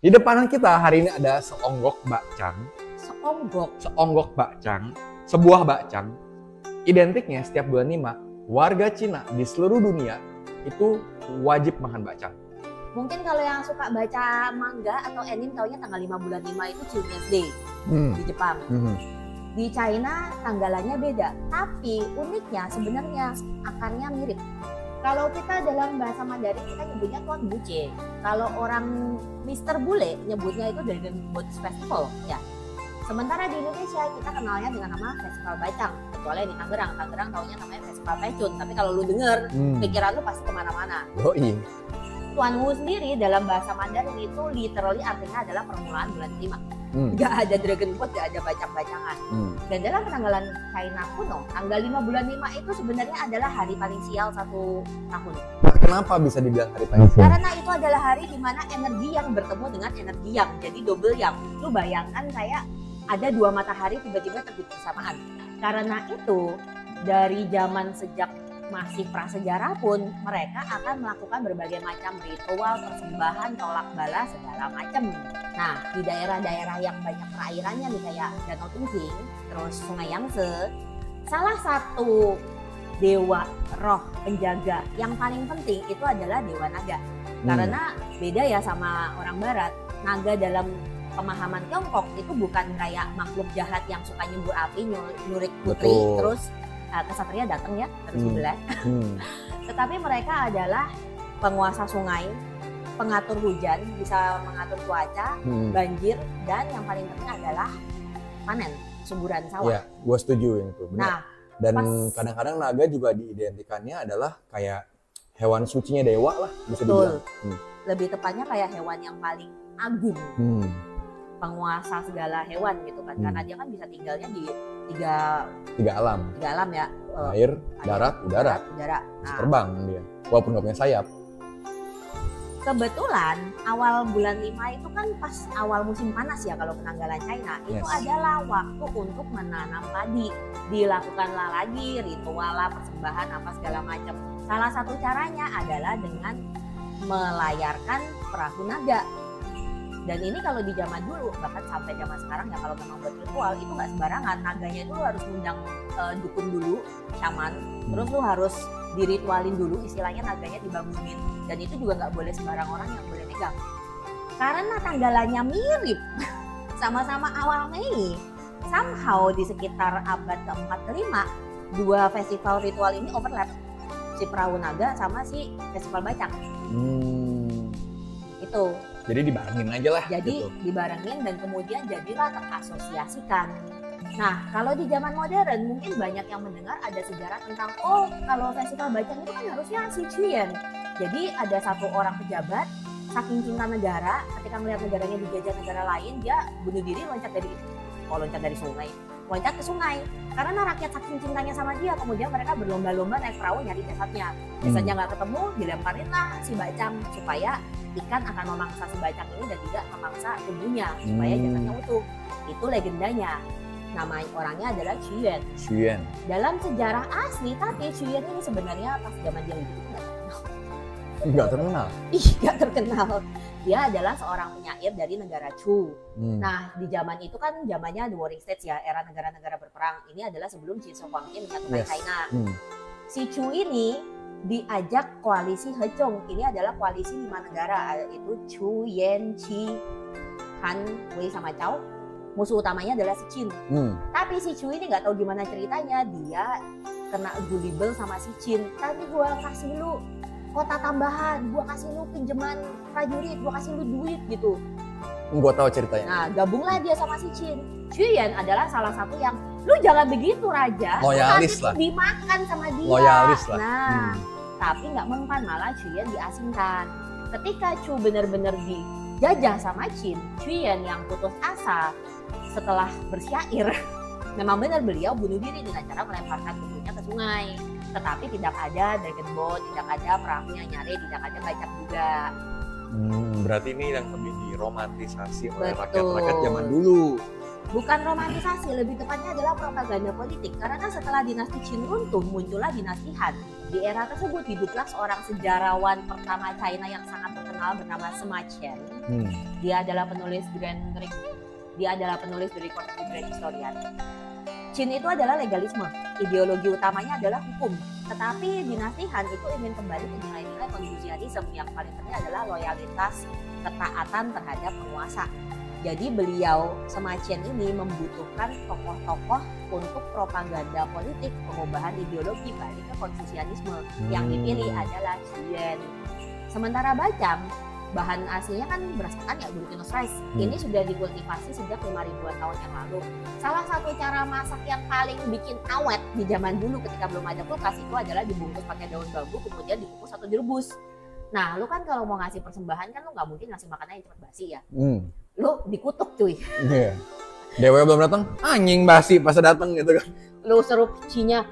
Di depan kita hari ini ada seonggok bakcang. Seonggok bakcang, sebuah bakcang. Identiknya setiap bulan 5, warga Cina di seluruh dunia itu wajib makan bakcang. Mungkin kalau yang suka baca manga atau anime taunya tanggal 5 bulan 5 itu Children's Day di Jepang. Di China tanggalannya beda, tapi uniknya sebenarnya akarnya mirip. Kalau kita dalam bahasa Mandarin kita nyebutnya Tuan Buce. Kalau orang Mister Bule nyebutnya itu Dragon Boat Festival ya. Sementara di Indonesia kita kenalnya dengan nama Festival Bacang. Kecuali di Tangerang taunya namanya Festival Pecun. Tapi kalau lu denger, pikiran lu pasti kemana-mana. Yoi. Tuan Wu sendiri dalam bahasa Mandarin itu literally artinya adalah permulaan bulan 5. Gak ada Dragon Boat, gak ada bacang-bacangan. Dan dalam penanggalan China kuno, tanggal 5 bulan 5 itu sebenarnya adalah hari paling sial satu tahun. Nah, kenapa bisa dibilang hari paling sial? Karena itu adalah hari di mana energi yang bertemu dengan energi yang, jadi double yang. Lu bayangkan kayak ada dua matahari tiba-tiba terbit bersamaan. Karena itu dari zaman sejak masih prasejarah pun mereka akan melakukan berbagai macam ritual, persembahan, tolak bala segala macam. Nah, di daerah-daerah yang banyak perairannya nih kayak Danau Tungking, terus Sungai Yangtze, salah satu dewa roh penjaga yang paling penting itu adalah Dewa Naga. Karena beda ya sama orang barat, naga dalam pemahaman Tiongkok itu bukan kayak makhluk jahat yang suka nyembur api, nyurik putri, terus kesatria datang ya, terus dibelah. Tetapi mereka adalah penguasa sungai, pengatur hujan, bisa mengatur cuaca, banjir, dan yang paling penting adalah panen, suburan sawah. Iya, gue setuju itu. Benar. Nah, dan kadang-kadang naga juga diidentikannya adalah kayak hewan sucinya dewa lah, bisa dibilang. Lebih tepatnya kayak hewan yang paling agung. Penguasa segala hewan gitu kan, karena dia kan bisa tinggalnya di tiga alam ya, air, darat, udara. Bisa terbang dia walaupun nggak punya sayap. Kebetulan awal bulan 5 itu kan pas awal musim panas ya kalau penanggalan China. Itu adalah waktu untuk menanam padi. Dilakukanlah lagi ritual lah, persembahan apa segala macam. Salah satu caranya adalah dengan melayarkan perahu naga. Dan ini kalau di zaman dulu, bahkan sampai zaman sekarang ya, kalau memang buat ritual itu nggak sembarangan. Naganya itu lu harus undang dukun dulu, shaman, terus lu harus diritualin dulu, istilahnya naganya dibangunin. Dan itu juga nggak boleh sembarang orang yang boleh megang. Karena tanggalannya mirip, sama-sama awal Mei, somehow di sekitar abad ke-4 ke-5, dua festival ritual ini overlap. Si perahu naga sama si festival bacang. Itu. Jadi dibarengin aja lah. Jadi gitu. Dibarengin dan kemudian jadilah terasosiasikan. Nah, kalau di zaman modern mungkin banyak yang mendengar ada sejarah tentang kalau festival bacang itu kan harusnya si Chuyen. Jadi ada satu orang pejabat saking cinta negara, ketika melihat negaranya dijajah negara lain, dia bunuh diri loncat dari sungai. Loncat ke sungai. Karena rakyat saking cintanya sama dia, kemudian mereka berlomba-lomba naik perahu nyari jasadnya. Jasadnya nggak ketemu, dilemparinlah si bacang supaya ikan akan memangsa si bacang ini dan tidak memangsa tubuhnya supaya jasadnya utuh. Itu legendanya. Nama orangnya adalah Chuyen. Dalam sejarah asli, tapi Chuyen ini sebenarnya pas zaman dia hidup nggak terkenal. Nggak terkenal. Dia adalah seorang penyair dari negara Chu. Nah, di zaman itu kan zamannya The Warring States ya, era negara-negara berperang. Ini adalah sebelum Qin Shi Huangdi menyatukan China. Si Chu ini diajak koalisi Hechong. Ini adalah koalisi 5 negara, yaitu Chu, Yan, Qi, Han, Wei, sama Chao. Musuh utamanya adalah si Qin. Tapi si Chu ini nggak tahu gimana ceritanya, dia kena gullible sama si Qin. Tapi gua kasih lu kota tambahan, gua kasih lu pinjaman prajurit, gua kasih lu duit gitu. Gua tahu ceritanya. Nah, gabunglah dia sama si Qin. Chuyen adalah salah satu yang, lu jangan begitu raja, loyalis lah, dimakan sama dia. Loyalis lah. Nah, tapi nggak mempan, malah Chuyen diasingkan. Ketika Chu benar-benar dijajah sama Qin, Chuyen yang putus asa setelah bersyair, memang benar beliau bunuh diri dengan cara melemparkan tubuhnya ke sungai. Tetapi tidak ada Dragon Boat, tidak ada perahunya nyari, tidak ada bacang juga. Berarti ini yang lebih diromantisasi oleh rakyat-rakyat zaman dulu. Bukan romantisasi, lebih tepatnya adalah propaganda politik. Karena setelah dinasti Qin runtuh, muncullah dinasti Han. Di era tersebut hiduplah seorang sejarawan pertama China yang sangat terkenal bernama Sima Qian. Dia adalah penulis The Record of the Grand Historian. Qin itu adalah legalisme, ideologi utamanya adalah hukum. Tetapi dinasti Han itu ingin kembali ke nilai-nilai Konfusianisme, yang paling penting adalah loyalitas, ketaatan terhadap penguasa. Jadi beliau Sima Qian ini membutuhkan tokoh-tokoh untuk propaganda politik, pengubahan ideologi balik ke Konfusianisme. Yang dipilih adalah Xu Yuan. Sementara Bacang, bahan aslinya kan beras ketan ya, glutinous rice. Ini sudah dikultivasi sejak 5.000-an tahun yang lalu. Salah satu cara masak yang paling bikin awet di zaman dulu ketika belum ada kulkas itu adalah dibungkus pakai daun bambu, kemudian dikukus atau direbus. Nah, lu kan kalau mau ngasih persembahan kan lu nggak mungkin ngasih makanan yang cepat basi ya. Lu dikutuk cuy. Iya. Dewa belum datang, anjing basi pas datang gitu kan. Lu seru cinya,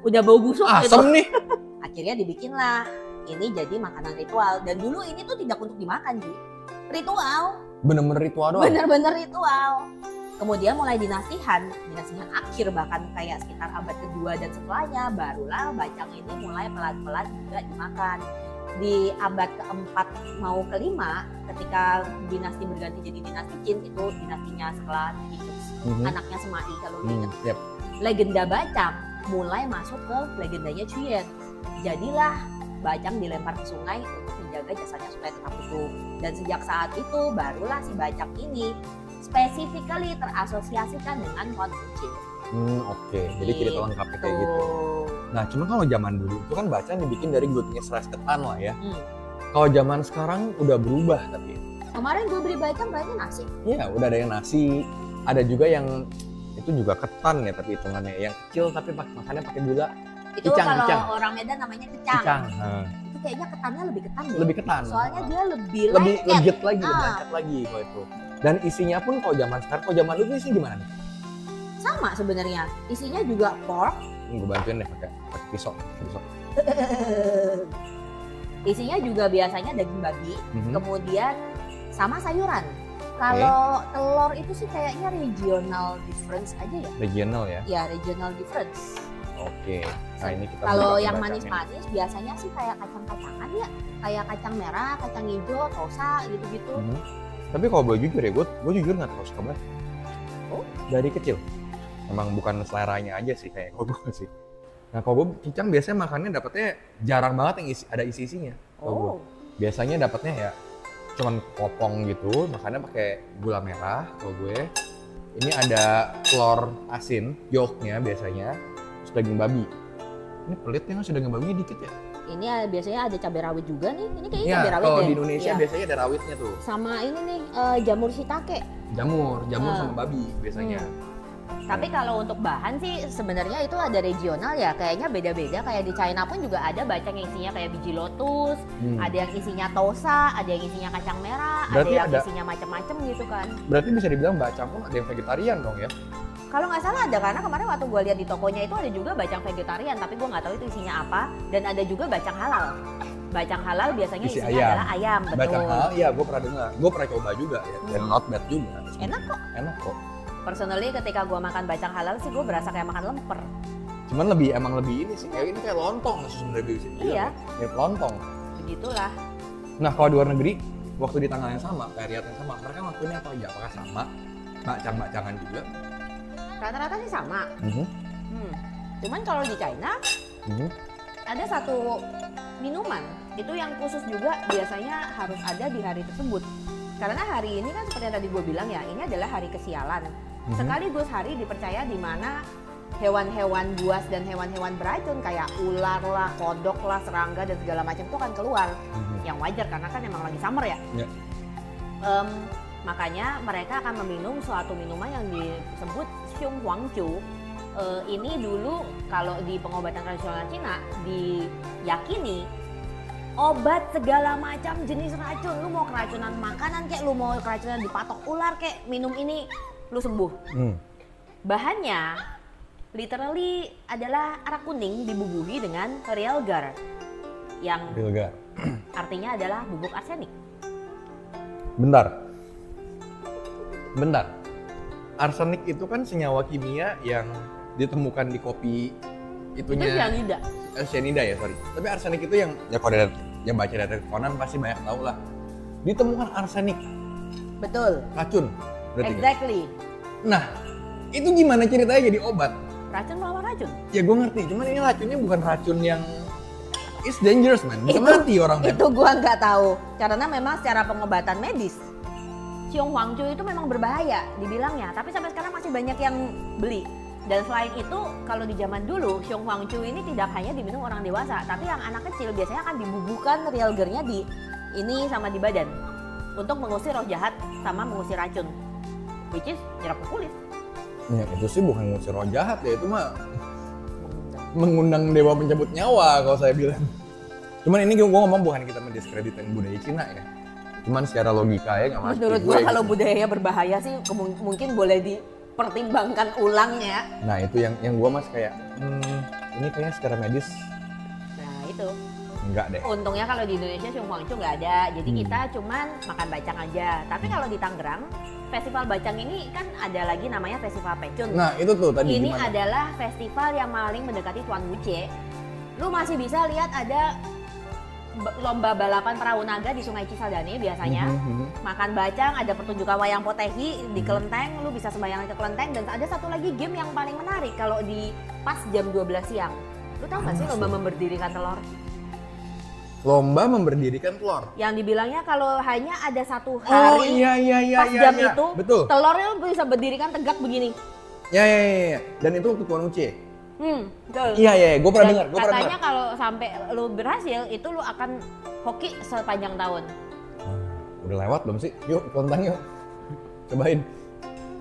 udah bau busuk asem nih. Akhirnya dibikinlah. Ini jadi makanan ritual, dan dulu ini tuh tidak untuk dimakan cuy. Ritual. Bener-bener ritual doang. Bener-bener ritual. Kemudian mulai dinasti Han akhir bahkan kayak sekitar abad kedua dan setelahnya, barulah bacang ini mulai pelan-pelan juga dimakan. Di abad keempat mau kelima, ketika dinasti berganti jadi dinasti Qin, itu dinastinya setelah anaknya Sima Yi kalau ingat. Legenda bacang mulai masuk ke legendanya Xu Yuan. Jadilah bacang dilempar ke sungai untuk menjaga jasanya supaya tetap utuh. Dan sejak saat itu barulah si bacang ini specifically terasosiasikan dengan Konfusius. Oke. Jadi ciri lengkapnya kayak gitu. Nah, cuma kalau zaman dulu itu kan bacang dibikin dari glutinous rice ketan lah ya. Kalau zaman sekarang udah berubah tapi. Kemarin gue beli bacang banyak nasi. Iya, udah ada yang nasi. Ada juga yang itu juga ketan ya, tapi hitungannya yang kecil tapi makannya pakai gula. Itu kalau orang Medan namanya kecang. Itu kayaknya ketannya lebih ketan deh. Lebih ketan. Soalnya dia lebih legit lagi, lebih lagi kalau itu. Dan isinya pun kalau zaman sekarang, kalau zaman dulu isinya gimana nih? Sama sebenarnya. Isinya juga pork. Gue bantuin deh pakai pisau. Isinya juga biasanya daging babi, kemudian sama sayuran. Kalau telur itu sih kayaknya regional difference aja ya. Regional ya? Ya, regional difference. Oke. Nah, ini kita kalau yang manis-manis biasanya sih kayak kacang-kacangan ya, kayak kacang merah, kacang hijau, tosa gitu-gitu. Tapi kalau boleh jujur ya, gue jujur nggak terlalu suka banget. Oh? Dari kecil. Emang bukan seleranya aja sih kayak gue sih. Nah, kalau gue cicang biasanya makannya dapetnya jarang banget yang ada isi-isinya. Biasanya dapetnya ya cuman kopong gitu, makannya pakai gula merah. Kalau gue ini ada telur asin, yolknya biasanya. Daging babi. Ini pelit ya, nggak daging babi dikit ya? Ini biasanya ada cabai rawit juga nih. Ini kayaknya ya, cabai rawit kalau deh. Di Indonesia biasanya ada rawitnya tuh. Sama ini nih jamur shiitake. Jamur sama babi biasanya. Tapi kalau untuk bahan sih sebenarnya itu ada regional ya, kayaknya beda-beda. Kayak di China pun juga ada bacang yang isinya kayak biji lotus, ada yang isinya tosa, ada yang isinya kacang merah, berarti ada yang isinya macam-macam gitu kan. Berarti bisa dibilang bacang pun ada yang vegetarian dong ya? Kalau nggak salah ada, karena kemarin waktu gue lihat di tokonya itu ada juga bacang vegetarian, tapi gue nggak tahu itu isinya apa. Dan ada juga bacang halal. Bacang halal biasanya isinya adalah ayam, betul. Bacang halal, iya gue pernah dengar. Gue pernah coba juga ya, dan not bad juga. Enak kok. Personally ketika gue makan bacang halal sih gue berasa kayak makan lemper. Cuman emang lebih ini sih, kayak ini kayak lontong sebenarnya sih. Iya. Kayak lontong. Begitulah. Nah kalau di luar negeri, waktu di tanggal yang sama, kayak Riyadh yang sama, mereka ngelakuinnya apa aja? Apakah sama? Bacang-bacangan juga? Rata-rata sih sama. Cuman kalau di China ada satu minuman itu yang khusus juga biasanya harus ada di hari tersebut. Karena hari ini kan seperti yang tadi gue bilang ya, ini adalah hari kesialan. Sekaligus hari dipercaya di mana hewan-hewan buas dan hewan-hewan beracun kayak ular lah, kodok lah, serangga dan segala macam itu akan keluar. Yang wajar karena kan emang lagi summer ya. Makanya mereka akan meminum suatu minuman yang disebut Xiong Huangqiu. Ini dulu kalau di pengobatan tradisional Cina diyakini obat segala macam jenis racun. Lu mau keracunan makanan kayak, lu mau keracunan dipatok ular kayak, minum ini lu sembuh. Bahannya literally adalah arak kuning dibubuhi dengan real gar, yang artinya adalah bubuk arsenik. Bentar. Arsenik itu kan senyawa kimia yang ditemukan di kopi itunya. Itu cyanida ya, sorry. Tapi arsenik itu yang ya kalau yang baca dari Conan pasti banyak tahu lah. ditemukan arsenik, Betul. racun. Berarti kan? Exactly. Nah, itu gimana ceritanya jadi obat? Racun melawan racun. Ya gue ngerti, cuman ini racunnya bukan racun yang it's dangerous man, bisa mati orang man. Itu gua nggak tahu, karena memang secara pengobatan medis Xiong Huangchu itu memang berbahaya dibilangnya, tapi sampai sekarang masih banyak yang beli. Dan selain itu, kalau di zaman dulu Xiong Huangchu ini tidak hanya diminum orang dewasa, tapi yang anak kecil biasanya akan dibubuhkan real gernya di ini sama di badan untuk mengusir roh jahat sama mengusir racun, which is nyerap ke kulit. Ya itu sih bukan ngusir roh jahat ya, itu mah mengundang dewa pencabut nyawa kalau saya bilang. Cuman ini gue ngomong bukan kita mendiskreditkan budaya Cina ya. Cuman secara logika ya nggak masuk. Menurut gua kalau budaya budaya sih mungkin boleh dipertimbangkan ulang ya. Nah itu yang gue mas kayak ini kayaknya secara medis Nah itu. enggak deh. Untungnya kalau di Indonesia Xiong Huangchu nggak ada, jadi kita cuman makan bacang aja. Tapi kalau di Tangerang, festival bacang ini kan ada lagi namanya Festival Pecun. Nah itu tuh tadi Ini gimana? adalah festival yang paling mendekati Tuan Wuce. Lu masih bisa lihat ada lomba balapan perahu naga di Sungai Cisadane biasanya. Makan bacang, ada pertunjukan wayang potehi di kelenteng, lu bisa sembayangan ke kelenteng. Dan ada satu lagi game yang paling menarik kalau di pas jam 12 siang. Lu tahu nggak sih lomba memberdirikan telur? Lomba memberdirikan telur. Yang dibilangnya kalau hanya ada satu Oh hari iya pas jam itu, betul. telurnya lu bisa berdirikan tegak begini. Ya. Dan itu waktu Tuan Uci. Betul. Iya, gue pernah dengar. Katanya kalau sampai lu berhasil, itu lu akan hoki sepanjang tahun. Udah lewat belum sih? Yuk, kontan yuk. Cobain.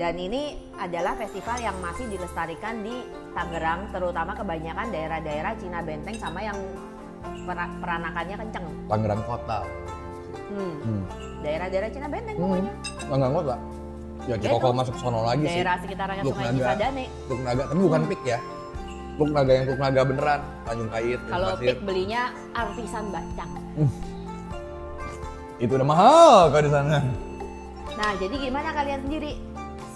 Dan ini adalah festival yang masih dilestarikan di Tangerang, terutama kebanyakan daerah-daerah Cina Benteng sama yang peranakannya kenceng. Tangerang Kota. Daerah-daerah Cina Benteng pokoknya. Tangerang Kota. Ya kita kalau masuk sono lagi sih. Daerah sekitarnya Luk Sungai Naga. Cisadane. Luk Naga, tapi bukan pik ya. Luk Naga yang Luk Naga beneran. Tanjung Kait, Tanjung Kalau Pasir. pik belinya artisan bacang. Itu udah mahal kalau di sana. Nah, jadi gimana kalian sendiri?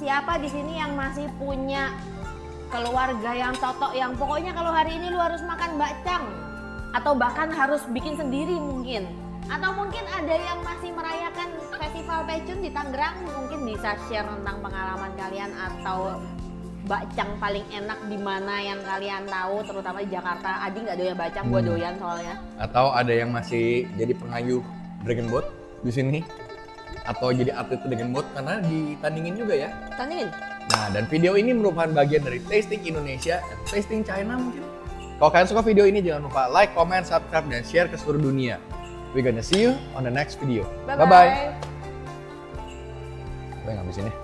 Siapa di sini yang masih punya keluarga yang totok yang pokoknya kalau hari ini lu harus makan bacang atau bahkan harus bikin sendiri mungkin? Atau mungkin ada yang masih merayakan festival Pecun di Tangerang, mungkin bisa share tentang pengalaman kalian atau bacang paling enak di mana yang kalian tahu, terutama di Jakarta. Adi nggak doyan bacang, gua doyan soalnya. Atau ada yang masih jadi pengayuh Dragon Boat di sini. Atau jadi atlet Dragon Boat karena ditandingin juga ya. Tandingin. Nah, dan video ini merupakan bagian dari Tasting Indonesia dan Tasting China mungkin. Kalau kalian suka video ini jangan lupa like, comment, subscribe, dan share ke seluruh dunia. We're gonna see you on the next video. Bye-bye. Gue ngabisin ya.